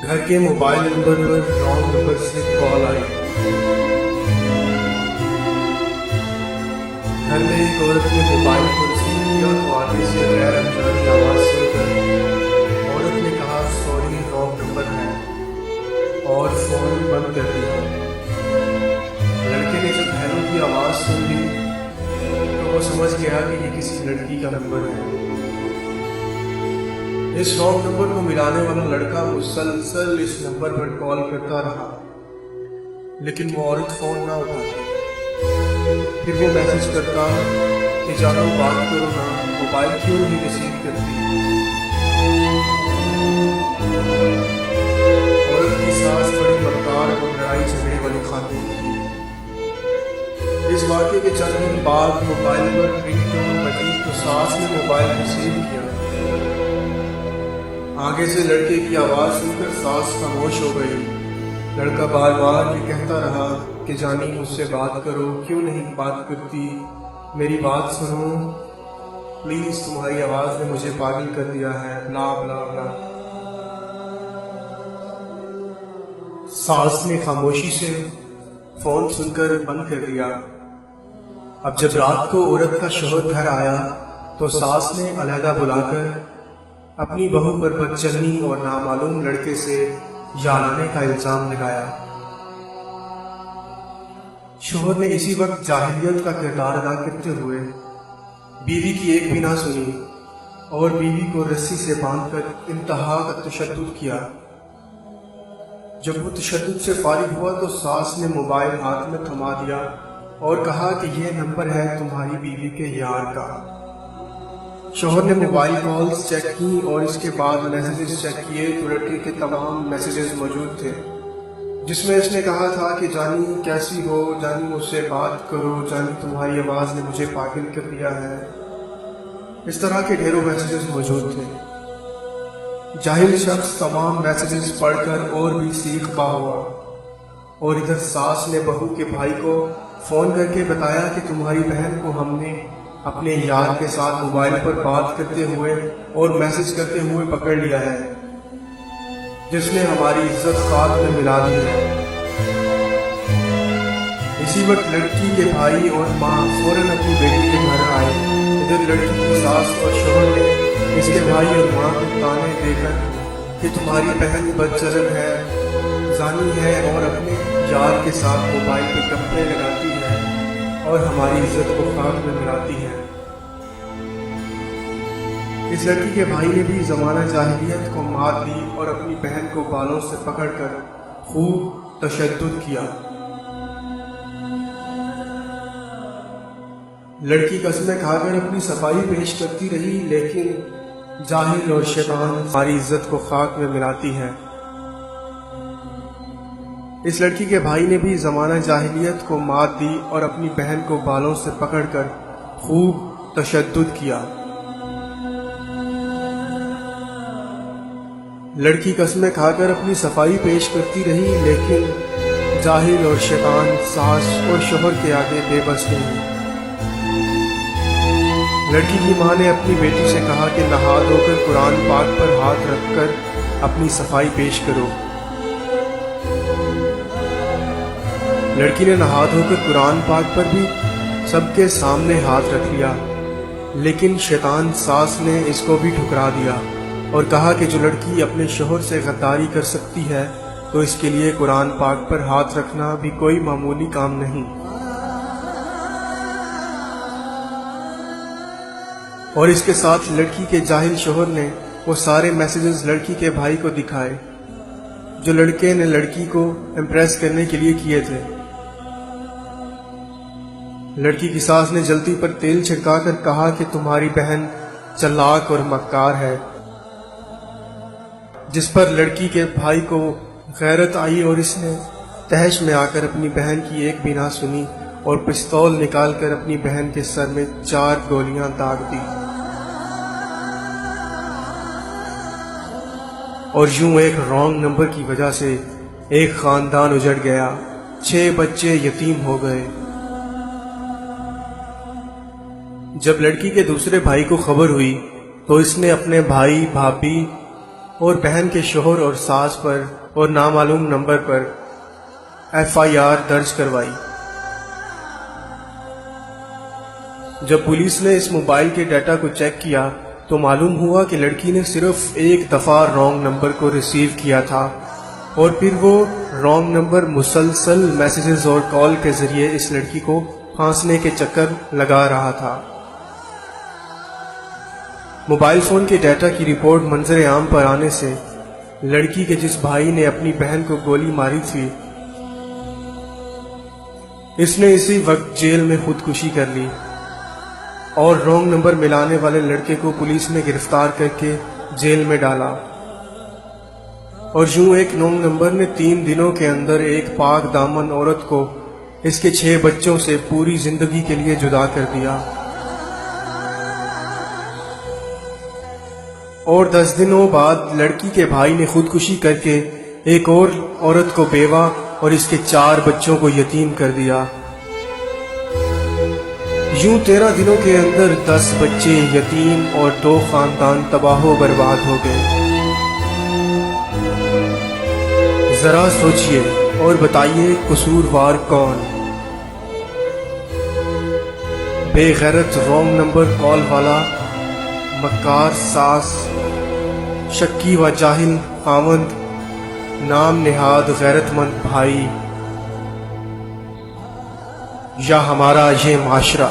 घर के mobile number पर रॉन्ग नंबर से कॉल आई। घर में एक औरत ने मोबाइल को रिसीव किया तो आगे से गैर अनजानी आवाज सुनकर औरत ने कहा, सॉरी रॉन्ग नंबर है, और फोन बंद कर दिया। लड़के ने जब बहनों की आवाज सुन ली तो वो समझ गया कि ये किसी लड़की का नंबर है। इस रॉन्ग नंबर को मिलाने वाला लड़का मुसलसल इस नंबर पर कॉल करता रहा, लेकिन वो औरत फोन ना उठाती। फिर वो मैसेज करता कि जानो बात करो ना, मोबाइल क्यों नहीं रिसीव करती। औरत की सास बड़ी मक्कार और लड़ाई झगड़े वाली खातून थी। इस वाक़े के चंद दिन बाद मोबाइल पर रिंगटोन बजी तो सास ने मोबाइल रिसीव किया। आगे से लड़के की आवाज़ सुनकर सास खामोश हो गई। लड़का बार बार ये कहता रहा कि जानी मुझसे बात करो, क्यों नहीं बात करती, मेरी बात सुनो प्लीज़, तुम्हारी आवाज़ ने मुझे पागल कर दिया है, ब्ला ब्ला ब्ला। सास ने खामोशी से फ़ोन सुनकर बंद कर दिया। अब जब रात को औरत का शौहर घर आया तो सास ने अलहदा बुलाकर अपनी बहू पर बदचलनी और नामालूम लड़के से याराने का इल्जाम लगाया। शौहर ने इसी वक्त जाहिलियत का किरदार अदा करते हुए बीवी की एक भी ना सुनी और बीवी को रस्सी से बांधकर इंतहा का तशद्दुद किया। जब वो तशद्दुद से फारिग हुआ तो सास ने मोबाइल हाथ में थमा दिया और कहा कि यह नंबर है तुम्हारी बीवी के यार का। शौहर ने मोबाइल कॉल्स चेक की और इसके बाद मैसेजेस चेक किए तो लड़के के तमाम मैसेजेस मौजूद थे, जिसमें इसने कहा था कि जानी कैसी हो, जानी मुझसे बात करो, जानी तुम्हारी आवाज़ ने मुझे पागल कर दिया है। इस तरह के ढेरों मैसेजेस मौजूद थे। जाहिल शख्स तमाम मैसेजेस पढ़कर और भी सीख पा हुआ और इधर सास ने बहू के भाई को फ़ोन करके बताया कि तुम्हारी बहन को हमने अपने यार के साथ मोबाइल पर बात करते हुए और मैसेज करते हुए पकड़ लिया है, जिसने हमारी इज्जत खाक में मिला दी है। इसी वक्त लड़की के भाई और माँ फौरन अपनी बेटी के घर आए। इधर लड़की की सास और शौहर ने इसके भाई और माँ को ताने देकर कि तुम्हारी बहन बदचलन है, जानी है और अपने यार के साथ मोबाइल पर गप्पे लगाती है और हमारी इज्जत को खाक में मिलाती है। इस लड़की के भाई ने भी ज़माना जाहिलियत को मात दी और अपनी बहन को बालों से पकड़कर खूब तशद्दुद किया। लड़की कसमें खाकर अपनी सफाई पेश करती रही, लेकिन जाहिल और शैतान हमारी इज्जत को खाक में मिलाती है। इस लड़की के भाई ने भी ज़माना जाहिलियत को मात दी और अपनी बहन को बालों से पकड़कर खूब तशद्दुद किया। लड़की कसमें खाकर अपनी सफाई पेश करती रही, लेकिन जाहिल और शैतान सास और शौहर के आगे बेबस नहीं। लड़की की माँ ने अपनी बेटी से कहा कि नहा धोकर कुरान पाक पर हाथ रखकर अपनी सफाई पेश करो। लड़की ने नहा धोकर कुरान पाक पर भी सबके सामने हाथ रख लिया, लेकिन शैतान सास ने इसको भी ठुकरा दिया और कहा कि जो लड़की अपने शौहर से गद्दारी कर सकती है तो इसके लिए कुरान पाक पर हाथ रखना भी कोई मामूली काम नहीं। और इसके साथ लड़की के जाहिल शौहर ने वो सारे मैसेजेस लड़की के भाई को दिखाए जो लड़के ने लड़की को इम्प्रेस करने के लिए किए थे। लड़की की सास ने जल्दी पर तेल छिड़काकर कहा कि तुम्हारी बहन चालाक और मक्कार है, जिस पर लड़की के भाई को गैरत आई और इसने तहश में आकर अपनी बहन की एक भी ना सुनी और पिस्तौल निकालकर अपनी बहन के सर में 4 गोलियां दाग दी। और यूं एक रॉन्ग नंबर की वजह से एक खानदान उजड़ गया, 6 बच्चे यतीम हो गए। जब लड़की के दूसरे भाई को खबर हुई तो इसने अपने भाई, भाभी اور بہن کے شوہر اور ساس پر اور نامعلوم نمبر پر FIR درج کروائی۔ جب پولیس نے اس موبائل کے ڈیٹا کو چیک کیا تو معلوم ہوا کہ لڑکی نے صرف ایک دفعہ رانگ نمبر کو ریسیو کیا تھا، اور پھر وہ رانگ نمبر مسلسل میسیجز اور کال کے ذریعے اس لڑکی کو پھانسنے کے چکر لگا رہا تھا۔ موبائل فون کے ڈیٹا کی رپورٹ منظر عام پر آنے سے لڑکی کے جس بھائی نے اپنی بہن کو گولی ماری تھی، اس نے اسی وقت جیل میں خودکشی کر لی، اور رانگ نمبر ملانے والے لڑکے کو پولیس نے گرفتار کر کے جیل میں ڈالا۔ اور یوں ایک رانگ نمبر نے 3 دنوں کے اندر ایک پاک دامن عورت کو اس کے 6 بچوں سے پوری زندگی کے لیے جدا کر دیا۔ اور 10 دنوں بعد لڑکی کے بھائی نے خودکشی کر کے ایک اور عورت کو بیوہ اور اس کے 4 بچوں کو یتیم کر دیا۔ یوں 13 دنوں کے اندر 10 بچے یتیم اور 2 خاندان تباہ و برباد ہو گئے۔ ذرا سوچئے اور بتائیے قصوروار کون؟ بے غیرت رانگ نمبر کال والا، مکار ساس، شکی و جاہل خاوند، نام نہاد غیرت مند بھائی، یا ہمارا یہ معاشرہ؟